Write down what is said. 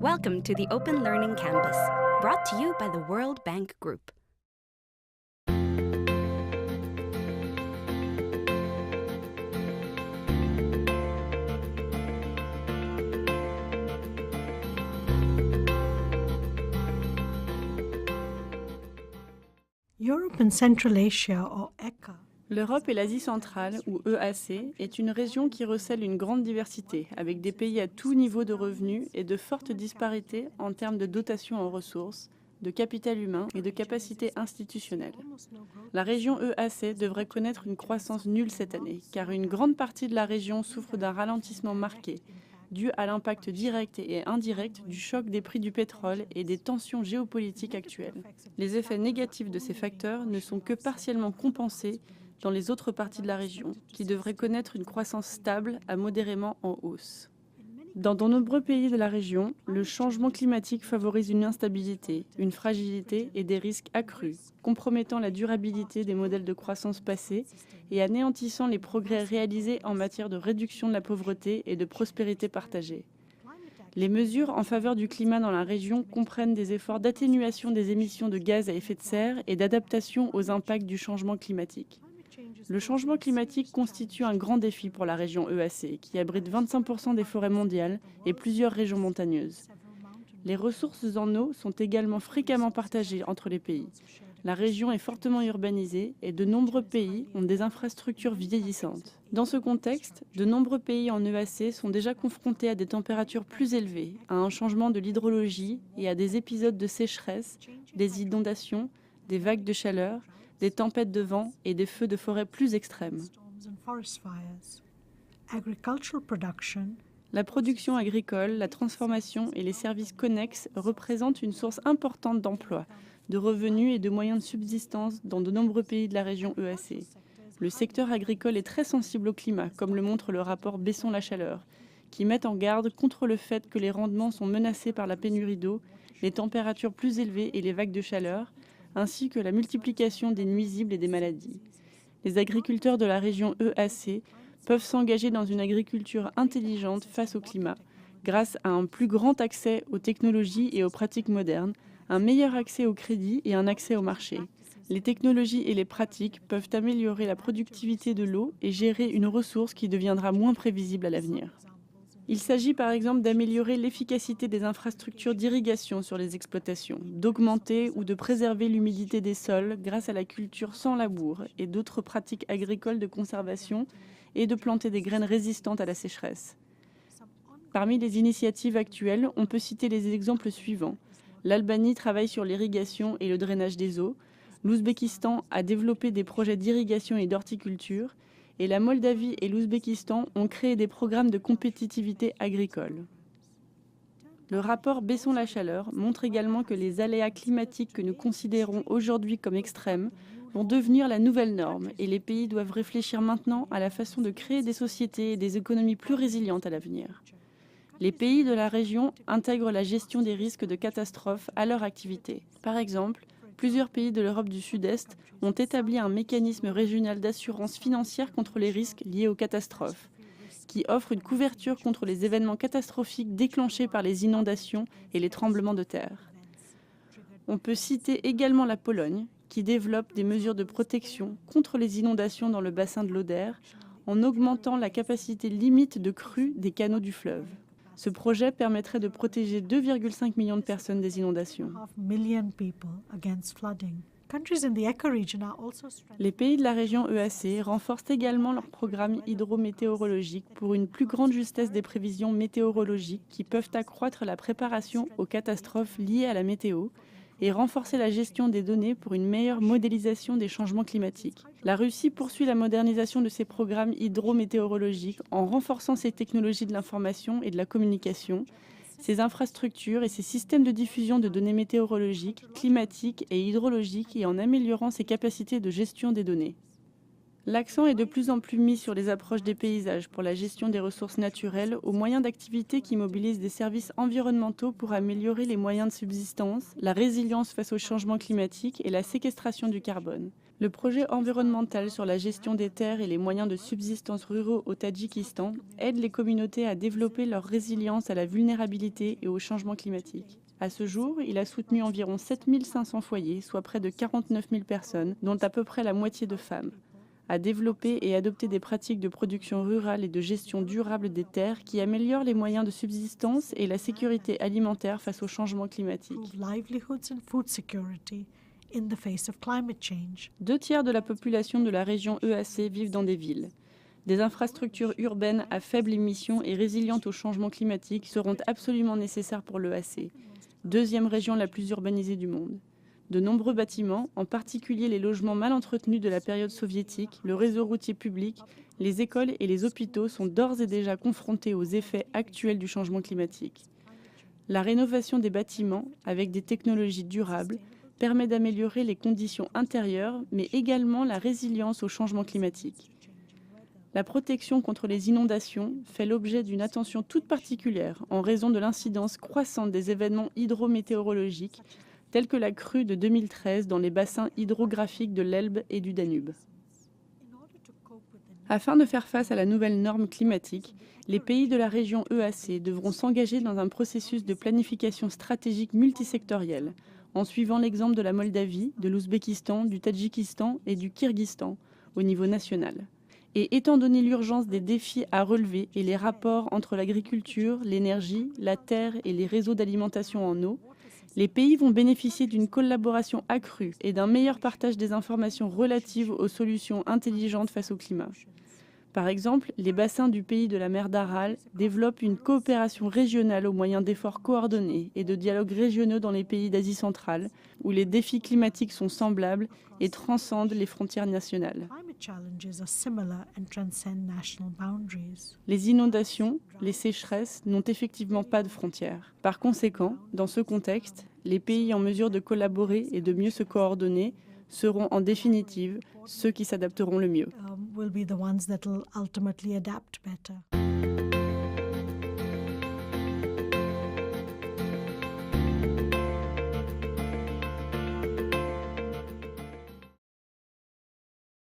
Welcome to the Open Learning Campus, brought to you by the World Bank Group. Europe and Central Asia, or ECA. L'Europe et l'Asie centrale, ou EAC, est une région qui recèle une grande diversité, avec des pays à tout niveau de revenus et de fortes disparités en termes de dotation en ressources, de capital humain et de capacité institutionnelle. La région EAC devrait connaître une croissance nulle cette année, car une grande partie de la région souffre d'un ralentissement marqué, dû à l'impact direct et indirect du choc des prix du pétrole et des tensions géopolitiques actuelles. Les effets négatifs de ces facteurs ne sont que partiellement compensés dans les autres parties de la région, qui devraient connaître une croissance stable à modérément en hausse. Dans de nombreux pays de la région, le changement climatique favorise une instabilité, une fragilité et des risques accrus, compromettant la durabilité des modèles de croissance passés et anéantissant les progrès réalisés en matière de réduction de la pauvreté et de prospérité partagée. Les mesures en faveur du climat dans la région comprennent des efforts d'atténuation des émissions de gaz à effet de serre et d'adaptation aux impacts du changement climatique. Le changement climatique constitue un grand défi pour la région EAC, qui abrite 25% des forêts mondiales et plusieurs régions montagneuses. Les ressources en eau sont également fréquemment partagées entre les pays. La région est fortement urbanisée et de nombreux pays ont des infrastructures vieillissantes. Dans ce contexte, de nombreux pays en EAC sont déjà confrontés à des températures plus élevées, à un changement de l'hydrologie et à des épisodes de sécheresse, des inondations, des vagues de chaleur, des tempêtes de vent et des feux de forêt plus extrêmes. La production agricole, la transformation et les services connexes représentent une source importante d'emplois, de revenus et de moyens de subsistance dans de nombreux pays de la région EAC. Le secteur agricole est très sensible au climat, comme le montre le rapport Besson-Lachaleur, qui met en garde contre le fait que les rendements sont menacés par la pénurie d'eau, les températures plus élevées et les vagues de chaleur, ainsi que la multiplication des nuisibles et des maladies. Les agriculteurs de la région EAC peuvent s'engager dans une agriculture intelligente face au climat, grâce à un plus grand accès aux technologies et aux pratiques modernes, un meilleur accès au crédit et un accès au marché. Les technologies et les pratiques peuvent améliorer la productivité de l'eau et gérer une ressource qui deviendra moins prévisible à l'avenir. Il s'agit par exemple d'améliorer l'efficacité des infrastructures d'irrigation sur les exploitations, d'augmenter ou de préserver l'humidité des sols grâce à la culture sans labour et d'autres pratiques agricoles de conservation et de planter des graines résistantes à la sécheresse. Parmi les initiatives actuelles, on peut citer les exemples suivants. L'Albanie travaille sur l'irrigation et le drainage des eaux, l'Ouzbékistan a développé des projets d'irrigation et d'horticulture, et la Moldavie et l'Ouzbékistan ont créé des programmes de compétitivité agricole. Le rapport Besson-Lachaleur montre également que les aléas climatiques que nous considérons aujourd'hui comme extrêmes vont devenir la nouvelle norme et les pays doivent réfléchir maintenant à la façon de créer des sociétés et des économies plus résilientes à l'avenir. Les pays de la région intègrent la gestion des risques de catastrophes à leur activité. Par exemple, plusieurs pays de l'Europe du Sud-Est ont établi un mécanisme régional d'assurance financière contre les risques liés aux catastrophes, qui offre une couverture contre les événements catastrophiques déclenchés par les inondations et les tremblements de terre. On peut citer également la Pologne, qui développe des mesures de protection contre les inondations dans le bassin de l'Oder, en augmentant la capacité limite de crue des canaux du fleuve. Ce projet permettrait de protéger 2,5 millions de personnes des inondations. Les pays de la région EAC renforcent également leurs programmes hydrométéorologiques pour une plus grande justesse des prévisions météorologiques qui peuvent accroître la préparation aux catastrophes liées à la météo et renforcer la gestion des données pour une meilleure modélisation des changements climatiques. La Russie poursuit la modernisation de ses programmes hydrométéorologiques en renforçant ses technologies de l'information et de la communication, ses infrastructures et ses systèmes de diffusion de données météorologiques, climatiques et hydrologiques et en améliorant ses capacités de gestion des données. L'accent est de plus en plus mis sur les approches des paysages pour la gestion des ressources naturelles au moyen d'activités qui mobilisent des services environnementaux pour améliorer les moyens de subsistance, la résilience face au changement climatique et la séquestration du carbone. Le projet environnemental sur la gestion des terres et les moyens de subsistance ruraux au Tadjikistan aide les communautés à développer leur résilience à la vulnérabilité et au changement climatique. À ce jour, il a soutenu environ 7 500 foyers, soit près de 49 000 personnes, dont à peu près la moitié de femmes, à développer et adopter des pratiques de production rurale et de gestion durable des terres qui améliorent les moyens de subsistance et la sécurité alimentaire face au changement climatique. In the face of climate change. 2/3 de la population de la région EAC vivent dans des villes. Des infrastructures urbaines à faible émission et résilientes au changement climatique seront absolument nécessaires pour l'EAC, deuxième région la plus urbanisée du monde. De nombreux bâtiments, en particulier les logements mal entretenus de la période soviétique, le réseau routier public, les écoles et les hôpitaux sont d'ores et déjà confrontés aux effets actuels du changement climatique. La rénovation des bâtiments, avec des technologies durables, permet d'améliorer les conditions intérieures, mais également la résilience au changement climatique. La protection contre les inondations fait l'objet d'une attention toute particulière en raison de l'incidence croissante des événements hydrométéorologiques, tels que la crue de 2013 dans les bassins hydrographiques de l'Elbe et du Danube. Afin de faire face à la nouvelle norme climatique, les pays de la région EAC devront s'engager dans un processus de planification stratégique multisectorielle, en suivant l'exemple de la Moldavie, de l'Ouzbékistan, du Tadjikistan et du Kirghizstan au niveau national. Et étant donné l'urgence des défis à relever et les rapports entre l'agriculture, l'énergie, la terre et les réseaux d'alimentation en eau, les pays vont bénéficier d'une collaboration accrue et d'un meilleur partage des informations relatives aux solutions intelligentes face au climat. Par exemple, les bassins du pays de la mer d'Aral développent une coopération régionale au moyen d'efforts coordonnés et de dialogues régionaux dans les pays d'Asie centrale, où les défis climatiques sont semblables et transcendent les frontières nationales. Les inondations, les sécheresses n'ont effectivement pas de frontières. Par conséquent, dans ce contexte, les pays en mesure de collaborer et de mieux se coordonner seront en définitive ceux qui s'adapteront le mieux. Will be the ones that will ultimately adapt better.